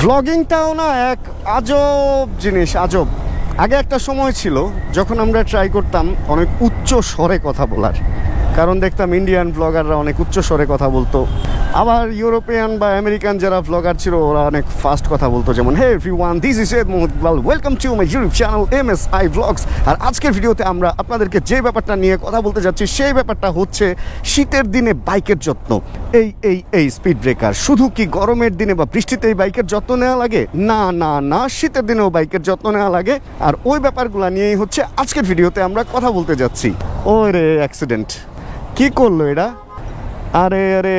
ভ্লগিংটাও না এক আজব জিনিস, আজব। আগে একটা সময় ছিল যখন আমরা ট্রাই করতাম অনেক উচ্চ স্বরে কথা বলার, কারণ দেখতাম ইন্ডিয়ান ব্লগাররা অনেক উচ্চ স্বরে কথা বলতো, আবার ইউরোপিয়ান বা আমেরিকান যারা ব্লগার ছিল ওরা অনেক ফাস্ট কথা বলতো, যেমন hey everyone, this is Syed Mohammad Iqbal, welcome to my YouTube channel MSI blogs. আর আজকের ভিডিওতে আমরা আপনাদেরকে যে ব্যাপারটা নিয়ে কথা বলতে যাচ্ছি সেই ব্যাপারটা হচ্ছে শীতের দিনে বাইকের যত্ন। এই স্পিড ব্রেকার শুধু কি গরমের দিনে বা বৃষ্টিতে এই বাইকের যত্ন নেওয়া লাগে? না না না, শীতের দিনেও বাইকের যত্ন নেওয়া লাগে। আর ওই ব্যাপারগুলো নিয়েই হচ্ছে আজকের ভিডিওতে আমরা কথা বলতে যাচ্ছি। ওরে অ্যাক্সিডেন্ট, কি করলো এটা? আরে আরে,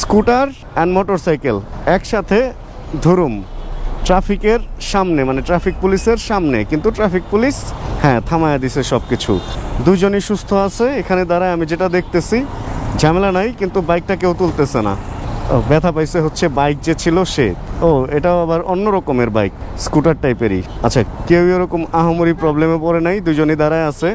স্কুটার অ্যান্ড মোটরসাইকেল একসাথে ধরুম ট্রাফিকের সামনে, মানে ট্রাফিক পুলিশের সামনে, কিন্তু ট্রাফিক পুলিশ থামায়া দিছে সব কিছু। দুজনই সুস্থ আছে এখানে দাঁড়ায়, আমি যেটা দেখতেছি ঝামেলা নাই, কিন্তু বাইকটা কেউ তুলতেছে না। ব্যথা পাইছে হচ্ছে বাইক যে ছিল সে। এটাও আবার অন্য রকমের বাইক, স্কুটার টাইপেরই। আচ্ছা, কেউ এরকম আহামরি প্রবলেমে পড়ে নাই, দুজনই দাঁড়ায় আছে।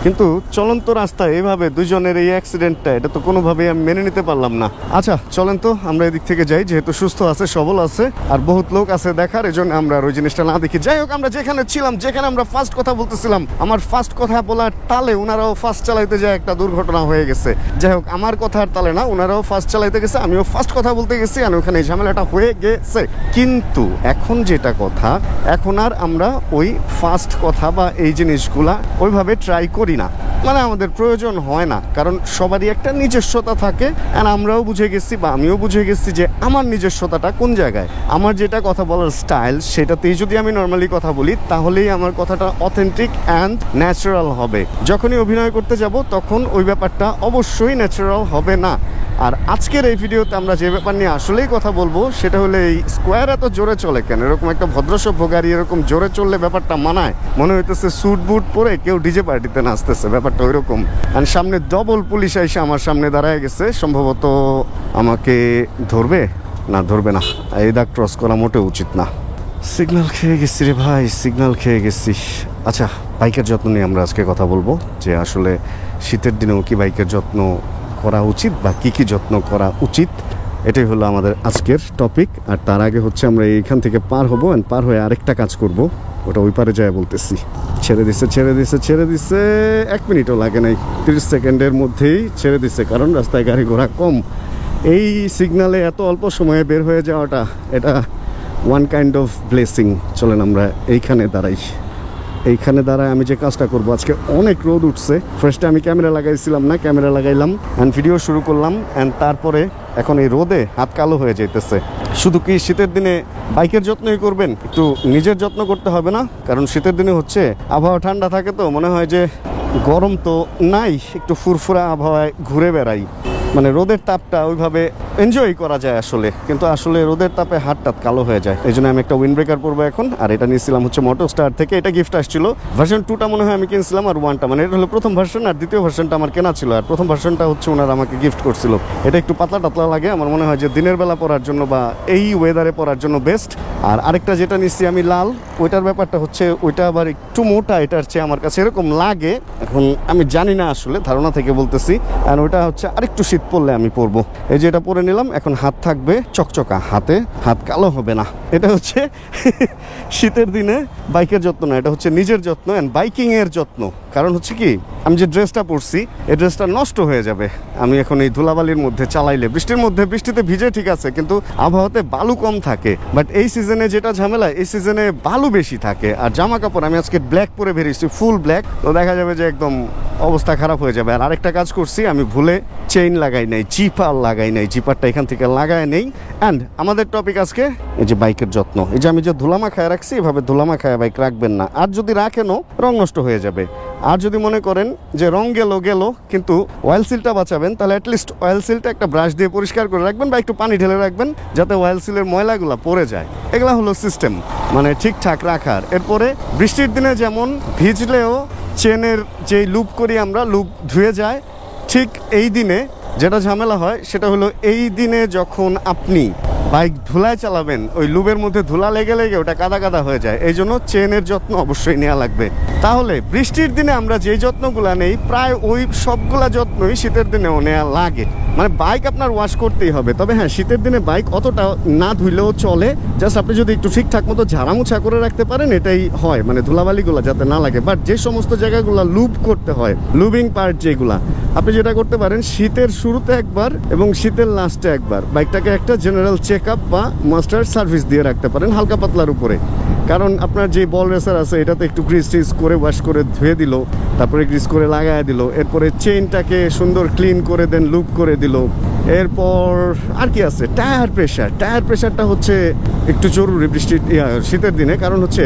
কিন্তু চলন্ত রাস্তায় এইভাবে দুজনের এই অ্যাক্সিডেন্টটা, এটা তো কোনোভাবেই আমি মেনে নিতে পারলাম না। আচ্ছা চলেন তো আমরা এদিক থেকে যাই, যেহেতু সুস্থ আছে, সবল আছে, আর বহুত লোক আছে দেখার, এজন্য আমরা ওই জিনিসটা না দেখি। যাই হোক, আমরা যেখানে ছিলাম, যেখানে আমরা ফার্স্ট কথা বলতেছিলাম, আমার ফার্স্ট কথা বলার তালে ওনারাও ফার্স্ট চালাইতে যায় একটা দুর্ঘটনা হয়ে গেছে। যাই হোক, আমার কথার তালে না, ওনারাও ফার্স্ট চালাইতে গেছে, আমিও ফার্স্ট কথা বলতে গেছি, আর ওখানে ঝামেলাটা হয়ে গেছে। কিন্তু এখন যেটা কথা, এখন আর আমরা ওই ফার্স্ট কথা বা এই জিনিসগুলা ওইভাবে ট্রাই করি না, মানে আমাদের প্রয়োজন হয় না, কারণ সবারই একটা নিজস্বতা থাকে। আর আমরাও বুঝে গেছি বা আমিও বুঝে গেছি যে আমার নিজস্বতাটা কোন জায়গায়, আমার যেটা কথা বলার স্টাইল, সেটাতেই যদি আমি নর্মালি কথা বলি তাহলেই আমার কথাটা অথেন্টিক অ্যান্ড ন্যাচারাল হবে। যখনই অভিনয় করতে যাব তখন ওই ব্যাপারটা অবশ্যই ন্যাচারাল হবে না। আর আজকের এই ভিডিওতে আমরা যে ব্যাপার নিয়ে আসলেই কথা বলবো সেটা হলো এই স্কোয়ার এত জোরে চলে কেন? এরকম একটা ভদ্রসভ্য গাড়ি এরকম জোরে চললে ব্যাপারটা মানায়? মনে হইতেছে স্যুট বুট পরে কেউ ডিজে পার্টিতে নাচতেছে, ব্যাপারটা ওইরকম। আর সামনে ডবল পুলিশ এসে আমার সামনে দাঁড়ায় গেছে, সম্ভবত আমাকে ধরবে। না, ধরবে না, এই দাগ ক্রস করা মোটেও উচিত না। সিগন্যাল খেয়ে গেছি রে ভাই, সিগন্যাল খেয়ে গেছি। আচ্ছা, বাইকের যত্ন নিয়ে আমরা আজকে কথা বলবো, যে আসলে শীতের দিনেও কি বাইকের যত্ন করা উচিত বা কি কি যত্ন করা উচিত, এটাই হলো আমাদের আজকের টপিক। আর তার আগে হচ্ছে আমরা এইখান থেকে পার হবো, অ্যান্ড পার হয়ে আরেকটা কাজ করব, ওটা ওই পারে যায় বলতেছি। ছেড়ে দিচ্ছে 1 মিনিটও লাগে নাই, 30 সেকেন্ডের মধ্যেই ছেড়ে দিচ্ছে, কারণ রাস্তায় গাড়ি ঘোড়া কম। এই সিগনালে এত অল্প সময়ে বের হয়ে যাওয়াটা, এটা ওয়ান কাইন্ড অফ ব্লেসিং। চলেন আমরা এইখানে দাঁড়াই। এইখানে দাঁড়ায় আমি যে কাজটা করবো, আজকে অনেক রোদ উঠছে। ফার্স্টে আমি ক্যামেরা লাগাইছিলাম না, ক্যামেরা লাগাইলাম অ্যান্ড ভিডিও শুরু করলাম, অ্যান্ড তারপরে এখন এই রোদে হাত কালো হয়ে যাইতেছে। শুধু কি শীতের দিনে বাইকের যত্নই করবেন? একটু নিজের যত্ন করতে হবে না? কারণ শীতের দিনে হচ্ছে আবহাওয়া ঠান্ডা থাকে, তো মনে হয় যে গরম তো নাই, একটু ফুরফুরা আবহাওয়ায় ঘুরে বেড়াই, মানে রোদের তাপটা ওইভাবে এনজয় করা যায় আসলে। কিন্তু আসলে রোদের তাপে হাত টাত কালো হয়ে যায়। এই জন্য আমি একটা উইন্ড ব্রেকার পরবো এখন। আর এটা নিয়েছিলাম হচ্ছে মোটরস্টার থেকে, এটা গিফট আসছিল। ভার্সন 2টা মনে হয় আমি কিনছিলাম, আর 1টা, মানে এটা হলো প্রথম ভার্সন, আর দ্বিতীয় ভার্সনটা আমার কেনা ছিল। আর প্রথম ভার্সনটা হচ্ছে ওনারা আমাকে গিফট করছিল। এটা একটু পাতলা টাতলা লাগে, আমার মনে হয় যে দিনের বেলা পরার জন্য বা এই ওয়েদারে পরার জন্য বেস্ট। আর আরেকটা যেটা নিচ্ছি আমি লাল, ওইটার ব্যাপারটা হচ্ছে ওইটা আবার একটু মোটা, এটার চেয়ে আমার কাছে এরকম লাগে। এখন আমি জানি না, আসলে ধারণা থেকে বলতেছি। আর ওইটা হচ্ছে আরেকটু শীত পড়লে আমি পরবো। এই যে এটা পরে নিলাম, এখন হাত থাকবে চকচকা, হাত কালো হবে না। এটা হচ্ছে শীতের দিনে বাইকের যত্ন না, এটা হচ্ছে নিজের যত্ন অ্যান্ড বাইকিং এর যত্ন। কারণ হচ্ছে কি, আমি যে ড্রেসটা পরছি এই ড্রেসটা নষ্ট হয়ে যাবে আমি এখন এই ধুলাবালির মধ্যে চালাইলে। বৃষ্টির মধ্যে, বৃষ্টিতে ভিজে ঠিক আছে, কিন্তু আবহাওয়াতে বালু কম থাকে। বাট এই সিজনে যেটা ঝামেলা, এই সিজনে বালু বেশি থাকে। আর জামা কাপড় আমি আজকে ব্ল্যাক পরে বেরিয়েছি, ফুল ব্ল্যাক, তো দেখা যাবে যে একদম অবস্থা খারাপ হয়ে যাবে। আর আরেকটা কাজ করছি, আমি ভুলে চেইন লাগাই নাই, জিপার লাগাই নাই, জিপারটা এখান থেকে লাগায় নেই। অ্যান্ড আমাদের টপিক আজকে এই যে বাইকের যত্ন। এই যে আমি যে ধুলামা খায় রাখছি, এভাবে ধুলামা খায় বাইক রাখবেন না। আর যদি রাখেনও, রং নষ্ট হয়ে যাবে। আর যদি মনে করেন যে রং গেল কিন্তু অয়েল সিলটা বাঁচাবেন, তাহলে অ্যাটলিস্ট অয়েল সিলটা একটা ব্রাশ দিয়ে পরিষ্কার করে রাখবেন, বা একটু পানি ঢেলে রাখবেন, যাতে অয়েল সিলের ময়লাগুলো পড়ে যায়। এগুলা হলো সিস্টেম, মানে ঠিকঠাক রাখার। এরপরে বৃষ্টির দিনে যেমন ভিজলেও চেনের যেই লুপ করি আমরা, লুপ ধুয়ে যায়, ঠিক এই দিনে যেটা ঝামেলা হয় সেটা হলো এই দিনে যখন আপনি বাইক ধুলায় চালাবেন, ওই লুবের মধ্যে ধুলা লেগে ওটা কাদা কাদা হয়ে যায়। এই জন্য চেনের যত্ন অবশ্যই নেওয়া লাগবে। তাহলে বৃষ্টির দিনে আমরা যেই যত্নগুলা নেই, প্রায় ওই সবগুলা যত্নই শীতের দিনেও নেওয়া লাগে। মানে বাইক আপনার ওয়াশ করতেই হবে। তবে হ্যাঁ, শীতের দিনে বাইক অতটা না ধুইলেও চলে, জাস্ট আপনি যদি একটু ঠিকঠাক মতো ঝাড়ামুছা করে রাখতে পারেন এটাই হয়, মানে ধুলাবালিগুলো যাতে না লাগে। বাট যে সমস্ত জায়গাগুলো লুব করতে হয়, লুবিং পার্ট যেগুলা, আপনি যেটা করতে পারেন শীতের শুরুতে একবার এবং শীতের লাস্টে একবার বাইকটাকে একটা জেনারেল চেক আপ বা মাস্টার সার্ভিস দিয়ে রাখতে পারেন হালকা পাতলার উপরে। কারণ আপনার যে বল রেসার আছে এটাতে একটু গ্রিস টিস করে ওয়াশ করে ধুয়ে দিল, তারপরে গ্রিস করে লাগায় দিল, এরপরে চেইনটাকে সুন্দর ক্লিন করে দেন, লুপ করে দিল। এরপর আর কি আছে, টায়ার প্রেশার। টায়ার প্রেশারটা হচ্ছে একটু জরুরি বৃষ্টির শীতের দিনে, কারণ হচ্ছে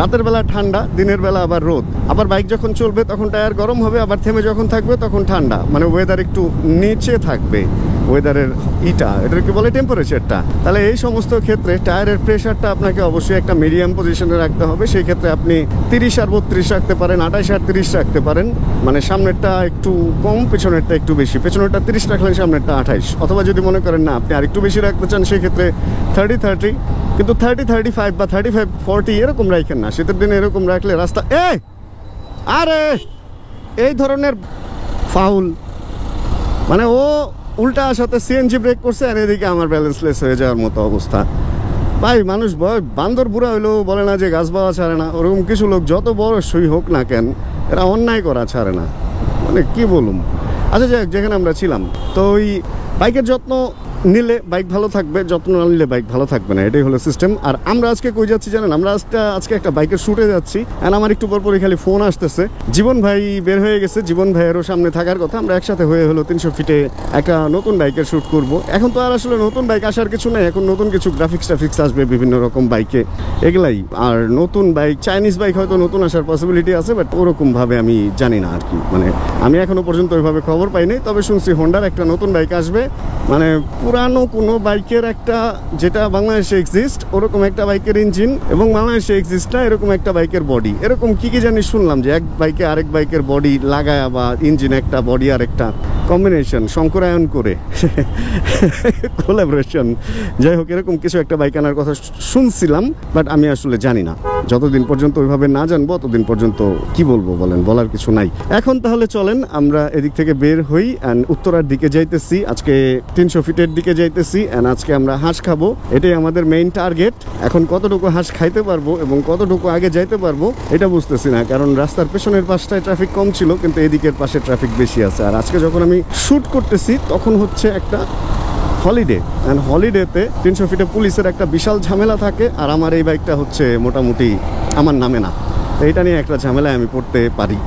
রাতের বেলা ঠান্ডা, দিনের বেলা আবার রোদ, আবার বাইক যখন চলবে তখন টায়ার গরম হবে, আবার থেমে যখন থাকবে তখন ঠান্ডা, মানে ওয়েদার একটু নিচে থাকবে, ওয়েদারের এটা কি বলে টেম্পারেচারটা। তাহলে এই সমস্ত ক্ষেত্রে টায়ারের প্রেশারটা আপনাকে অবশ্যই একটা মিডিয়াম পজিশনে রাখতে হবে। সেই ক্ষেত্রে আপনি 30 আর 32 রাখতে পারেন, 28 আর 30 রাখতে পারেন, মানে সামনেরটা একটু কম পেছনেরটা একটু বেশি, পেছনেরটা 30 রাখলেন সামনেরটা 28। অথবা যদি মনে করেন না আপনি আর একটু বেশি রাখতে চান সেই ক্ষেত্রে 30-30, কিন্তু 30-35 বা 35-40 এরকম রাখেন না। শীতের দিনে এরকম রাখলে রাস্তা আরে এই ধরনের ফাউল, মানে ও উল্টা সাথে সিএনজি ব্রেক করছে আর এদিকে আমার ব্যালেন্সলেস হয়ে যাওয়ার মতো অবস্থা। ভাই মানুষ বান্দর বুড়া হইলেও বলে না যে গাছ বাওয়া ছাড়ে না, ওরকম কিছু লোক যত বড়ই হোক না কেন এরা অন্যায় করা ছাড়ে না, মানে কি বলুম। আচ্ছা যাক, যেখানে আমরা ছিলাম, তো ওই বাইকের যত্ন নিলে বাইক ভালো থাকবে, যত্ন না নিলে বাইক ভালো থাকবে না, এটাই হলো সিস্টেম। আর আমরা আজকে কই যাচ্ছি জানেন? আমরা আজকে একটা বাইকের শুটে যাচ্ছি। আর আমার একটু পরপরই খালি ফোন আসতেছে, জীবন ভাই বের হয়ে গেছে, জীবন ভাইয়েরও সামনে থাকার কথা। আমরা একসাথে হয়ে হলো 300 ফিটে একটা নতুন বাইকের শ্যুট করব। এখন তো আর আসলে নতুন বাইক আসার কিছু নেই, এখন নতুন কিছু গ্রাফিক্স আসবে বিভিন্ন রকম বাইকে, এগুলাই। আর নতুন বাইক, চাইনিজ বাইক হয়তো নতুন আসার পসিবিলিটি আছে, বাট ওরকম ভাবে আমি জানি না আর কি, মানে আমি এখনো পর্যন্ত ওইভাবে খবর পাইনি। তবে শুনছি হোন্ডার একটা নতুন বাইক আসবে, মানে পুরানো কোনো বাইকের একটা, যেটা বাংলাদেশে এক্সিস্ট ওরকম একটা বাইকের ইঞ্জিন, এবং বাংলাদেশে এক্সিস্ট না এরকম একটা বাইকের বডি, এরকম কি জানি শুনলাম যে এক বাইকে আরেক বাইকের বডি লাগায় বা ইঞ্জিন একটা বডি আর একটা কম্বিনেশন শঙ্করায়ন করে কোলাবোরেশন, যাই হোক এরকম কিছু একটা বাইক আনার কথা শুনছিলাম, বাট আমি আসলে জানি না। যতদিন পর্যন্ত ওইভাবে না জানবো ততদিন পর্যন্ত কি বলবো বলেন, বলার কিছু নাই। এখন তাহলে চলেন আমরা এদিক থেকে বের হই, অ্যান্ড উত্তরার দিকে যাইতেছি, আজকে 300 ফিটের দিকে যাইতেছি, অ্যান্ড আজকে আমরা হাঁস খাবো, এটাই আমাদের মেইন টার্গেট। এখন কতটুকু হাঁস খাইতে পারবো এবং কতটুকু আগে যাইতে পারবো এটা বুঝতেছি না, কারণ রাস্তার পেছনের পাশটায় ট্রাফিক কম ছিল, কিন্তু এদিকের পাশে ট্রাফিক বেশি আছে। আর আজকে যখন আমি শ্যুট করতেছি তখন হচ্ছে একটা হলিডে, অ্যান্ড হলিডেতে 300 ফিটে পুলিশের একটা বিশাল ঝামেলা থাকে, আর আমার এই বাইকটা হচ্ছে মোটামুটি আমার নামে না, এইটা নিয়ে একটা ঝামেলায় আমি পড়তে পারি।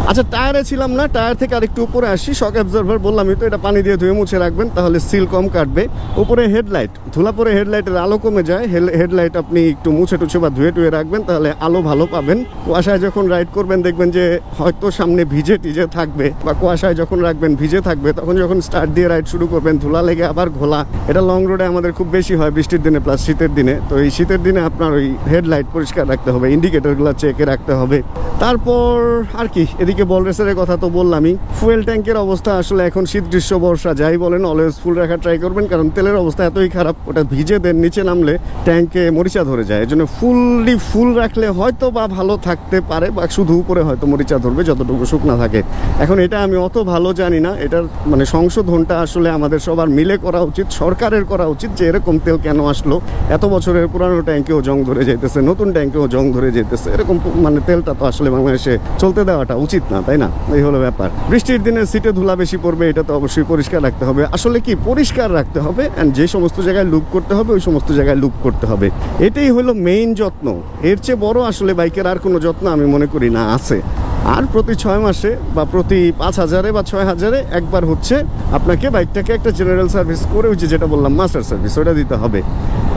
আচ্ছা, টায়ারে ছিলাম না, টায়ার থেকে আরেকটু উপরে আসি। শক অ্যাবজর্ভার বললামই তো, এটা পানি দিয়ে ধুয়ে মুছে রাখবেন, তাহলে সিল কম কাটবে। উপরে হেডলাইট, ধুলা পরে হেডলাইটের আলো কমে যায়, হেডলাইট আপনি একটু মুছে টুছে বা ধুয়ে টুয়ে রাখবেন, তাহলে আলো ভালো পাবেন। কুয়াশায় যখন রাইড করবেন দেখবেন যে হয়তো সামনে ভিজে টিজে থাকবে, বা কুয়াশায় যখন রাখবেন ভিজে থাকবে, তখন যখন স্টার্ট দিয়ে রাইড শুরু করবেন ধুলা লেগে আবার ঘোলা। এটা লং রোডে আমাদের খুব বেশি হয় বৃষ্টির দিনে প্লাস শীতের দিনে। তো এই শীতের দিনে আপনার ওই হেডলাইট পরিষ্কার রাখতে হবে, ইন্ডিকেটরগুলো চেকে রাখতে হবে। তারপর আর কি, এদিকে বল রেসারের কথা তো বললামই। ফুয়েল ট্যাঙ্কের অবস্থা আসলে এখন শীত গ্রীষ্ম বর্ষা যাই বলেন অলওয়েজ ফুল রাখার ট্রাই করবেন, কারণ তেলের অবস্থা এতই খারাপ, ওটা ভিজে দেন নিচে নামলে ট্যাঙ্কে মরিচা ধরে যায়। এই জন্য ফুল রাখলে হয়তো বা ভালো থাকতে পারে, বা শুধু উপরে হয়তো মরিচা ধরবে যতটুকু শুকনা থাকে। এখন এটা আমি অত ভালো জানি না, এটার মানে সংশোধনটা আসলে আমাদের সবার মিলে করা উচিত, সরকারের করা উচিত, যে এরকম তেল কেন আসলো, এত বছরের পুরানো ট্যাঙ্কেও জং ধরে যেতেছে, নতুন ট্যাঙ্কেও জং ধরে যেতেছে, এরকম মানে তেলটা তো আসলে বাংলাদেশে চলতে দেওয়াটা উচিত না, তাই না? এই হলো ব্যাপার। বৃষ্টির দিনে সিটে ধুলা বেশি পড়বে, এটা তো অবশ্যই পরিষ্কার রাখতে হবে। আসলে কি পরিষ্কার রাখতে হবে, অ্যান্ড যে সমস্ত জায়গায় লুপ করতে হবে ওই সমস্ত জায়গায় লুপ করতে হবে, এটাই হলো মেইন যত্ন। এর চেয়ে বড় আসলে বাইকের আর কোনো যত্ন আমি মনে করি না আছে। আর প্রতি 6 মাসে বা প্রতি 5000 বা 6000 একবার হচ্ছে আপনাকে বাইকটাকে একটা জেনারেল সার্ভিস করে, ওই যেটা বললাম মাস্টার সার্ভিস, ওটা দিতে হবে।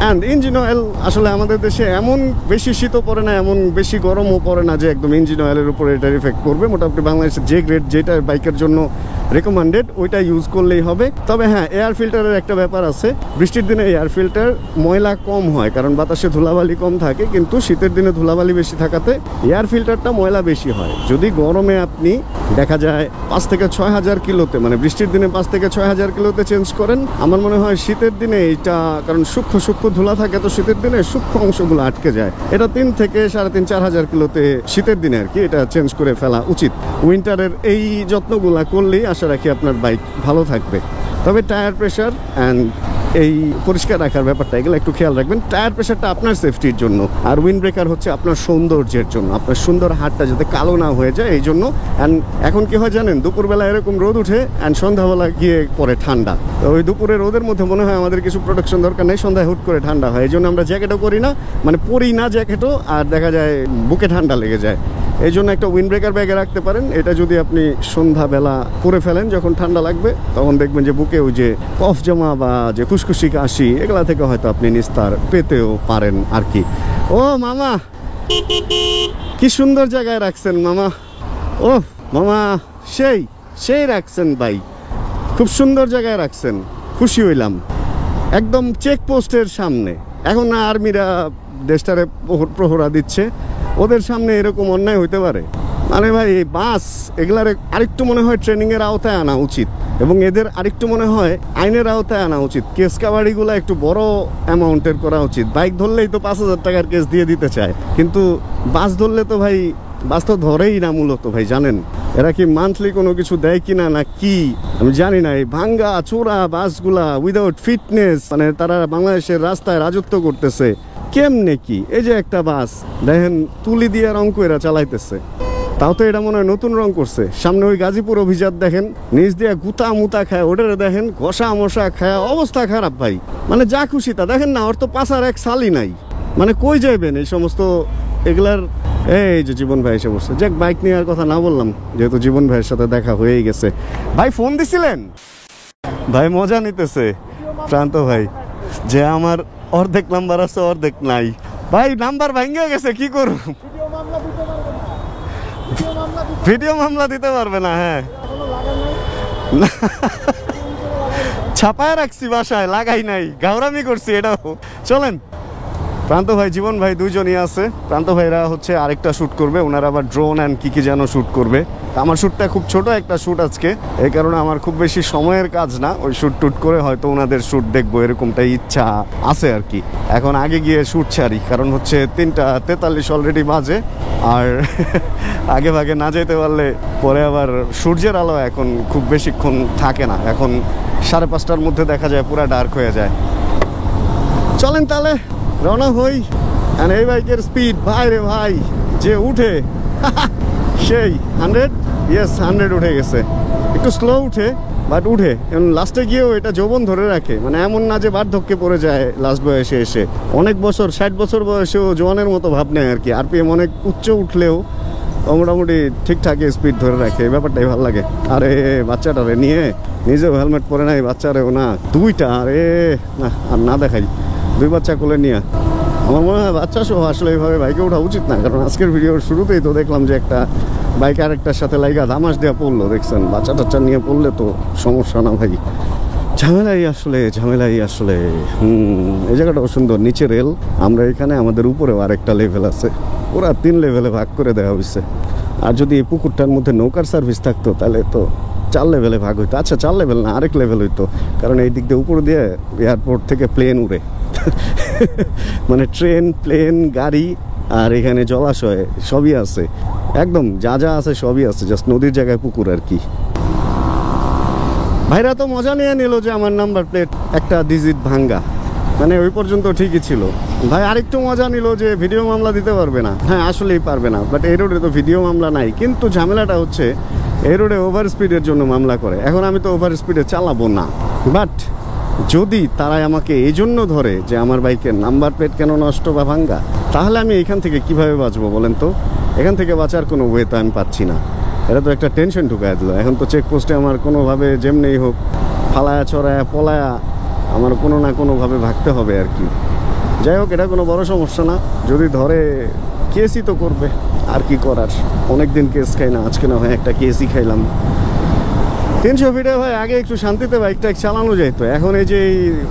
অ্যান্ড ইঞ্জিন অয়েল আসলে আমাদের দেশে এমন বেশি শীতও পড়ে না, এমন বেশি গরমও পড়ে না যে একদম ইঞ্জিন অয়েলের উপরে এটার ইফেক্ট করবে। মোটামুটি বাংলাদেশের যে গ্রেড যেটা বাইকের জন্য রেকমেন্ডেড ওইটা ইউজ করলেই হবে। তবে হ্যাঁ, এয়ার ফিল্টারের একটা ব্যাপার আছে। বৃষ্টির দিনে এয়ার ফিল্টার ময়লা কম হয়, কারণ বাতাসে ধুলাবালি কম থাকে, কিন্তু শীতের দিনে ধুলাবালি বেশি থাকাতে এয়ার ফিল্টারটা ময়লা বেশি হয়। যদি গরমে আপনি দেখা যায় 5 থেকে 6,000 কিলোতে, মানে বৃষ্টির দিনে 5 থেকে 6,000 কিলোতে চেঞ্জ করেন, আমার মনে হয় শীতের দিনে এটা, কারণ সূক্ষ্ম সূক্ষ্ম ধুলা থাকে, তো শীতের দিনে সূক্ষ্ম অংশগুলো আটকে যায়, এটা 3 থেকে 3.5-4,000 কিলোতে শীতের দিনে আর কি এটা চেঞ্জ করে ফেলা উচিত। উইন্টারের এই যত্নগুলা করলেই আশা রাখি আপনার বাইক ভালো থাকবে। তবে টায়ার প্রেশার অ্যান্ড এই পরিষ্কার রাখার ব্যাপারটা, এগুলো একটু খেয়াল রাখবেন। টায়ার প্রেশারটা আপনার সেফটির জন্য, আর উইন্ড ব্রেকার হচ্ছে আপনার সৌন্দর্যের জন্য, আপনার সুন্দর হাতটা যাতে কালো না হয়ে যায় এই জন্য। অ্যান্ড এখন কি হয় জানেন, দুপুরবেলা এরকম রোদ উঠে অ্যান্ড সন্ধ্যাবেলা গিয়ে পরে ঠান্ডা, তো ওই দুপুরে রোদের মধ্যে মনে হয় আমাদের কিছু প্রোটেকশন দরকার নেই, সন্ধ্যায় হুট করে ঠান্ডা হয়, এই জন্য আমরা জ্যাকেটও করি না, মানে পরি না জ্যাকেটও, আর দেখা যায় বুকে ঠান্ডা লেগে যায়। এই জন্য একটা উইন্ড ব্রেকার ব্যাগে রাখতে পারেন। এটা যদি আপনি সন্ধ্যাবেলা পরে ফেলেন যখন ঠান্ডা লাগবে, তখন দেখবেন যে বুকে ওই যে কফ জমা বা যে খুশখুশি কাশি এগুলা থেকে হয়তো আপনি নিস্তার পেতেও পারেন আর কি। ও মামা, কি সুন্দর জায়গায় রাখছেন মামা। ও মামা, সেই সেই রাখছেন ভাই, খুব সুন্দর জায়গায় রাখছেন, খুশি হইলাম। একদম চেকপোস্টের সামনে। এখন না আর্মিরা দেশটারে প্রহরা দিচ্ছে, ওদের সামনে এরকম অন্যায় হইতে পারে? মানে ভাই, এই বাস এগুলার আরেকটু মনে হয় ট্রেনিংয়ের আওতায় আনা উচিত, এবং এদের আরেকটু মনে হয় আইনের আওতায় আনা উচিত। কেস কাবাডিগুলো একটু বড় অ্যামাউন্টের করা উচিত। বাইক ধরলেই তো 5,000 টাকার কেস দিয়ে দিতে চায়, কিন্তু বাস ধরলে তো ভাই, বাস তো ধরেই না মূলত ভাই, জানেন এরা কি মান্থলি কোনো কিছু দেয় কিনা না কি আমি জানি না। এই ভাঙ্গা চোরা বাসগুলা উইদাউট ফিটনেস, মানে তারা বাংলাদেশের রাস্তায় রাজত্ব করতেছে কেমনে কি? এই যে একটা বাস দেখেন তুলি দিয়ে রং করে চালাইতেছে, তাও তো এটা মনে হয় নতুন রং করছে। সামনে ওই গাজীপুর অভিজাত দেখেন, নিচ দিয়ে গুতা মুতা খায়, ওটারে দেখেন ঘষা মশা খায়, অবস্থা খারাপ ভাই। মানে যা খুশি তা দেখেন না, ওর তো পাশার এক সালই নাই। মানে কই যাইবেন এই সমস্ত এগুলার? এই যে জীবন ভাই এসে বসছে। যাক, বাইক নেওয়ার কথা না বললাম, যেহেতু জীবন ভাইয়ের সাথে দেখা হয়েই গেছে। ভাই ফোন দিছিলেন? ভাই মজা নিতেছে প্রান্ত ভাই, যে আমার অর্ধেক নাম্বার আছে অর্ধেক নাই। ভাই নাম্বার ভাঙ্গে গেছে, কি করব? ভিডিও মামলা দিতে পারবে না? হ্যাঁ, ছাপায় রাখছি বাসায়, লাগাই নাই, গাওরামি করছি এটাও। চলেন, প্রান্ত ভাই জীবন ভাই দুইজনই আছে। প্রান্ত ভাইরা হচ্ছে আরেকটা শ্যুট করবে, ওনারা আবার ড্রোন অ্যান্ড কি যেন শ্যুট করবে। আমার শ্যুটটা খুব ছোট একটা শ্যুট আজকে, এই কারণে আমার খুব বেশি সময়ের কাজ না। ওই শ্যুট টুট করে হয়তো ওনাদের শ্যুট দেখবো, এরকমটাই ইচ্ছা আছে আর কি। এখন আগে গিয়ে শ্যুট ছাড়ি, কারণ হচ্ছে 3:43 অলরেডি বাজে, আর আগে ভাগে না যেতে পারলে পরে আবার সূর্যের আলো এখন খুব বেশিক্ষণ থাকে না। এখন 5:30টার মধ্যে দেখা যায় পুরা ডার্ক হয়ে যায়। চলেন তাহলে রওনা হই। আর এই বাইকের স্পিড ভাই রে ভাই, যে উঠে সেই 100, ইয়েস 100 উঠে গেছে। একটু স্লো উঠে, বাট উঠে। এবং লাস্টে গিয়েও এটা যৌবন ধরে রাখে, মানে এমন না যে বার্ধক্যে পড়ে যায় লাস্ট বয়সে এসে। অনেক বছর, 60 বছর বয়সেও জোয়ানের মতো ভাব নেয় আর কি। আরপিএম অনেক উচ্চ উঠলেও মোটামুটি ঠিকঠাক স্পিড ধরে রাখে, এই ব্যাপারটাই ভালো লাগে। আরে বাচ্চাটারে নিয়ে, নিজেও হেলমেট পরে নাই, বাচ্চারেও না, দুইটা। আরে না, আর না দেখাই, 2 বাচ্চা কোলে নিয়ে। আমার মনে হয় বাচ্চা সহ আসলে এইভাবে বাইকে ওঠা উচিত না, কারণ আজকের ভিডিওর শুরুতেই তো দেখলাম যে একটা বাইক আরেকটার সাথে লাইগা ধামাস দেওয়া পড়লো, দেখছেন? বাচ্চা টাচ্চা নিয়ে পড়লে তো সমস্যা না ভাই, ঝামেলাই আসলে, ঝামেলাই আসলে। এই জায়গাটাও সুন্দর, নিচে রেল। আমরা এখানে, আমাদের উপরেও আরেকটা লেভেল আছে, ওরা 3 লেভেলে ভাগ করে দেওয়া হয়েছে। আর যদি এই পুকুরটার মধ্যে নৌকার সার্ভিস থাকতো তাহলে তো 4 লেভেলে ভাগ হইতো। আচ্ছা 4 লেভেল না, আরেক লেভেল হইতো, কারণ এই দিক দিয়ে উপর দিয়ে এয়ারপোর্ট থেকে প্লেন উড়ে মানে ট্রেন, প্লেন, গাড়ি, আর এখানে জলাশয় সবই আছে, একদম যা যা আছে সবই আছে, জাস্ট নদীর জায়গায় পুকুর আর কি। ভাইরা তো মজা নিয়ে নিল যে আমার নাম্বার প্লেট একটা ডিজিট ভাঙ্গা, মানে ওই পর্যন্ত ঠিকই ছিল। ভাই আরেকটু মজা নিল যে ভিডিও মামলা দিতে পারবে না। হ্যাঁ আসলেই পারবে না, বাট এই রোডে তো ভিডিও মামলা নাই। কিন্তু ঝামেলাটা হচ্ছে এই রোডে ওভার স্পিডের জন্য মামলা করে। এখন আমি তো ওভার স্পিডে চালাবো না, বাট যদি তারাই আমাকে এই জন্য ধরে যে আমার বাইকের নাম্বার প্লেট কেন নষ্ট বা ভাঙ্গা, তাহলে আমি এখান থেকে কিভাবে বাঁচবো বলেন তো? এখান থেকে বাঁচার কোনো ওয়ে তো আমি পাচ্ছি না। এটা তো একটা টেনশন ঢুকায় দিল। এখন তো চেকপোস্টে আমার কোনোভাবে যেমনি হোক ফালায়া চড়ায়া পলায়া আমার কোনো না কোনোভাবে ভাগতে হবে আর কি। যাই হোক, এটা কোনো বড় সমস্যা না, যদি ধরে কেসই তো করবে, আর কি করার। অনেক দিন কেস খাই না, আজকে না হয় একটা কেসই খাইলাম। 300 ফিটে ভাই আগে একটু শান্তিতে বাইকটা চালানো যেত। এখন এই যে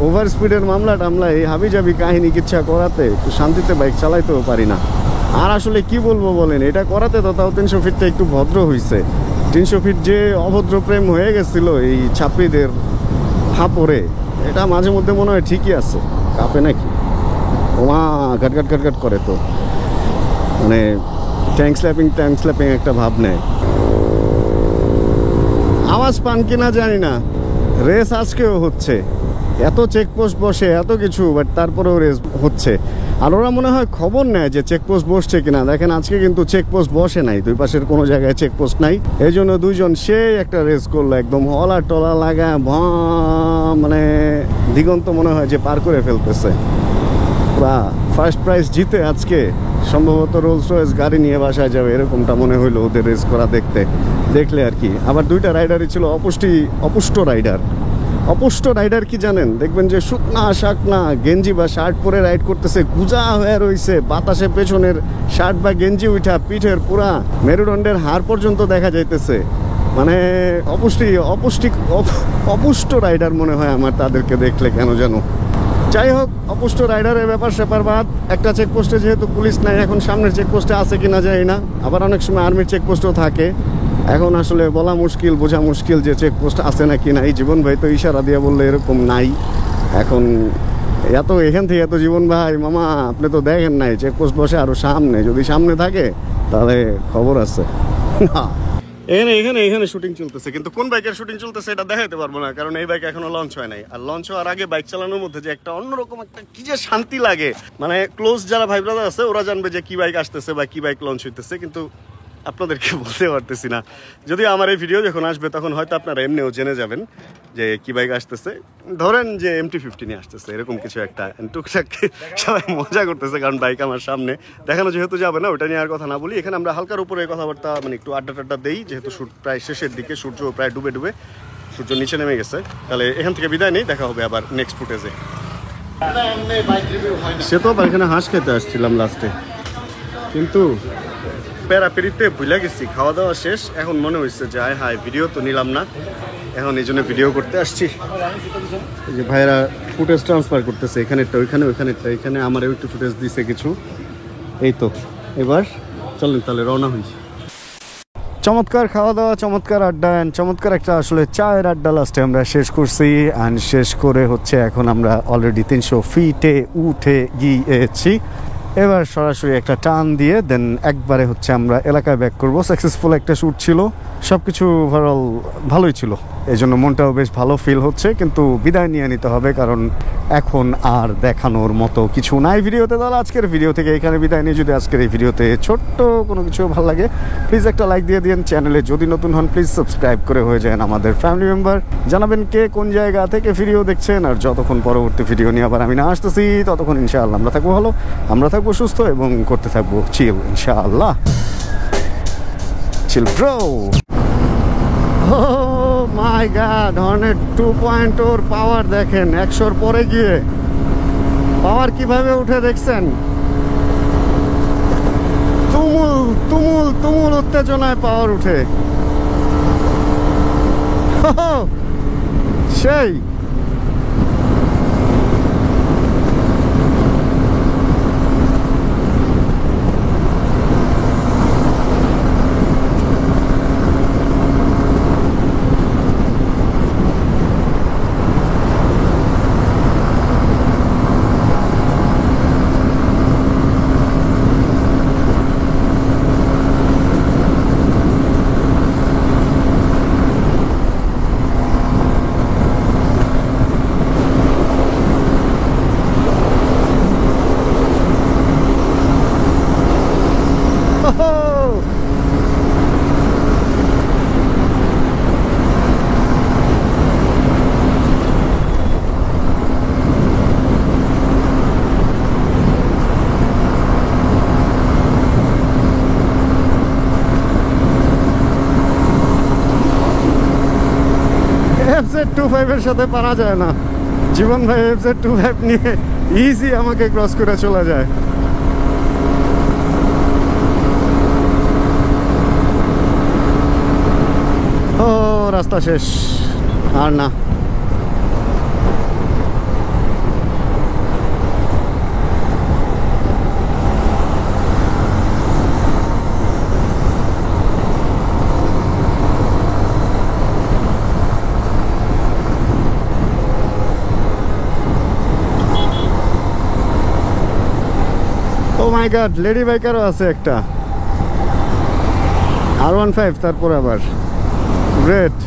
ওভার স্পিডের মামলা টামলা, এই হাবি জাবি কাহিনী কিচ্ছা করাতে একটু শান্তিতে বাইক চালাইতেও পারি না। আর আসলে কি বলবো বলেন, এটা করাতে তো তাও 300 ফিটটা একটু ভদ্র হয়েছে। 300 ফিট যে অভদ্র প্রেম হয়ে গেছিল এই ছাত্রীদের ফাপড়ে, এটা মাঝে মধ্যে মনে হয় ঠিকই আছে। কাঁপে নাকি? ওমা ঘাট ঘাট ঘাট ঘাট করে তো, মানে ট্যাঙ্ক স্ল্যাপিং একটা ভাব নেয়। আওয়াজ পান কিনা জানি না, রেস আজকেও হচ্ছে। এত চেকপোস্ট বসে এত কিছু, বাট তারপরেও রেস হচ্ছে। আর ওরা মনে হয় খবর নেয় যে চেকপোস্ট বসছে কিনা। দেখেন আজকে কিন্তু চেকপোস্ট বসে নাই, দুই পাশের কোনো জায়গায় চেকপোস্ট নাই। এই জন্য দুইজন সেই একটা রেস করলো, একদম হলা টলা লাগা মানে দিগন্ত মনে হয় যে পার করে ফেলতেছে। পুরা ফার্স্ট প্রাইজ জিতে আজকে সম্ভবত রোলস রয়েস গাড়ি নিয়ে বাসায় যাবে, এরকমটা মনে হইলো ওদের রেস করা দেখলে আর কি। আবার দুইটা রাইডারই ছিল অপুষ্ট রাইডার কি জানেন, দেখবেন যে শুকনা শাকনা গেঞ্জি বা শার্ট পরে রাইড করতেছে, গুজা হয়ে রয়েছে বাতাসে, পেছনের শার্ট বা গেঞ্জি উঠা পিঠের পুরা মেরুদণ্ডের হাড় পর্যন্ত দেখা যাইতেছে। মানে অপুষ্ট রাইডার মনে হয় আমার তাদেরকে দেখলে কেন যেন। যাই হোক, অপুষ্ট রাইডারের ব্যাপার স্যাপার বাদ, একটা চেকপোস্টে যেহেতু পুলিশ নাই, এখন সামনের চেকপোস্টে আছে কিনা জানি না, আবার অনেক সময় আর্মির চেকপোস্টও থাকে। এখন আসলে বলা মুশকিল, বোঝা মুশকিল যে চেকপোস্ট আছে নাকি নাই। জীবন ভাই তো ইশারা দিয়ে বললে এরকম নাই। এখন এখান থেকে এত জীবন ভাই মামা আপনি তো দেখেন নাই, চেকপোস্ট বসে আরো সামনে, যদি সামনে থাকে তাহলে খবর আছে। এখানে শুটিং চলতেছে, কিন্তু কোন বাইকের শুটিং চলতেছে এটা দেখাতে পারবো না, কারণ এই বাইক এখনো লঞ্চ হয় নাই। আর লঞ্চ হওয়ার আগে বাইক চালানোর মধ্যে যে একটা অন্যরকম একটা কি যে শান্তি লাগে, মানে ক্লোজ যারা ভাই ব্রাদার আছে ওরা জানবে যে কি বাইক আসতেছে বা কি বাইক লঞ্চ হইতেছে, কিন্তু আপনাদেরকে বলতে পারতেছি না। যদিও আমার এই ভিডিও যখন আসবে তখন হয়তো আপনারা এমনিও জেনে যাবেন যে কি বাইক আসতেছে। ধরেন যে MT-50 নিয়ে আসতেছে, এরকম কিছু একটা। টুকটাক সবাই মজা করতেছে, কারণ বাইক আমার সামনে দেখানো যেহেতু যাবে না, ওটা নিয়ে আর কথা না বলি। এখানে আমরা হালকার উপরে কথাবার্তা, মানে একটু আড্ডা দেই, যেহেতু শুট প্রায় শেষের দিকে, সূর্য প্রায় ডুবে সূর্য নিচে নেমে গেছে। তাহলে এখান থেকে বিদায় নেই, দেখা হবে আবার নেক্সট ফুটেজে। সে তো এখানে হাঁস খেতে আসছিলাম লাস্টে, কিন্তু প্যারাপেরিতে ভুলে গেছি, খাওয়া দাওয়া শেষ। এখন মনে হচ্ছে যে হায় ভিডিও তো নিলাম না, এখন এই জন্য ভিডিও করতে আসছি। এই যে ভাইরা ফুটেজ ট্রান্সফার করতেছে, এখানেরটা ওইখানেরটা এখানে আমার একটু ফুটেজ দিছে কিছু। এই তো এবার চলেন তাহলে রওনা হই। চমৎকার খাওয়া দাওয়া, চমৎকার আড্ডা, চমৎকার একটা আসলে চায়ের আড্ডা লাস্টে আমরা শেষ করছি। অ্যান্ড শেষ করে হচ্ছে এখন আমরা অলরেডি 300 ফিটে উঠে গিয়েছি। এবার সরাসরি একটা টান দিয়ে দেন একবারে হচ্ছে আমরা এলাকায় ব্যাক করবো। সাকসেসফুল একটা শ্যুট ছিল, সব কিছু ওভারঅল ভালোই ছিল, এই জন্য মনটাও বেশ ভালো ফিল হচ্ছে। কিন্তু বিদায় নিয়ে নিতে হবে, কারণ এখন আর দেখানোর মতো কিছু নাই ভিডিওতে। তাহলে আজকের ভিডিও থেকে এখানে বিদায় নিয়ে, যদি আজকের এই ভিডিওতে ছোট্ট কোনো কিছু ভালো লাগে প্লিজ একটা লাইক দিয়ে দিন। চ্যানেলে যদি নতুন হন প্লিজ সাবস্ক্রাইব করে হয়ে যান আমাদের ফ্যামিলি মেম্বার। জানাবেন কে কোন জায়গা থেকে ভিডিও দেখছেন, আর যতক্ষণ পরবর্তী ভিডিও নিয়ে আবার আমি না আসতেছি ততক্ষণ ইনশাআল্লাহ আমরা থাকবো ভালো, আমরা থাকবো সুস্থ এবং করতে থাকবো চিল ইনশাআল্লাহ। Chill bro. Oh my God, Hornet 2.0 power দেখেন, 100 পরে গিয়ে পাওয়ার কিভাবে উঠে দেখছেন? তুমুল উত্তেজনায় পাওয়ার উঠে, সেই FZ25 এর সাথে পারা যায় না। জীবন ভাই FZ25 নিয়ে ইজি আমাকে ক্রস করে চলে যায়। ও রাস্তা শেষ, আর না। মাই গড, লেডি বাইকারও আছে একটা R15, তারপর আবার গ্রেট।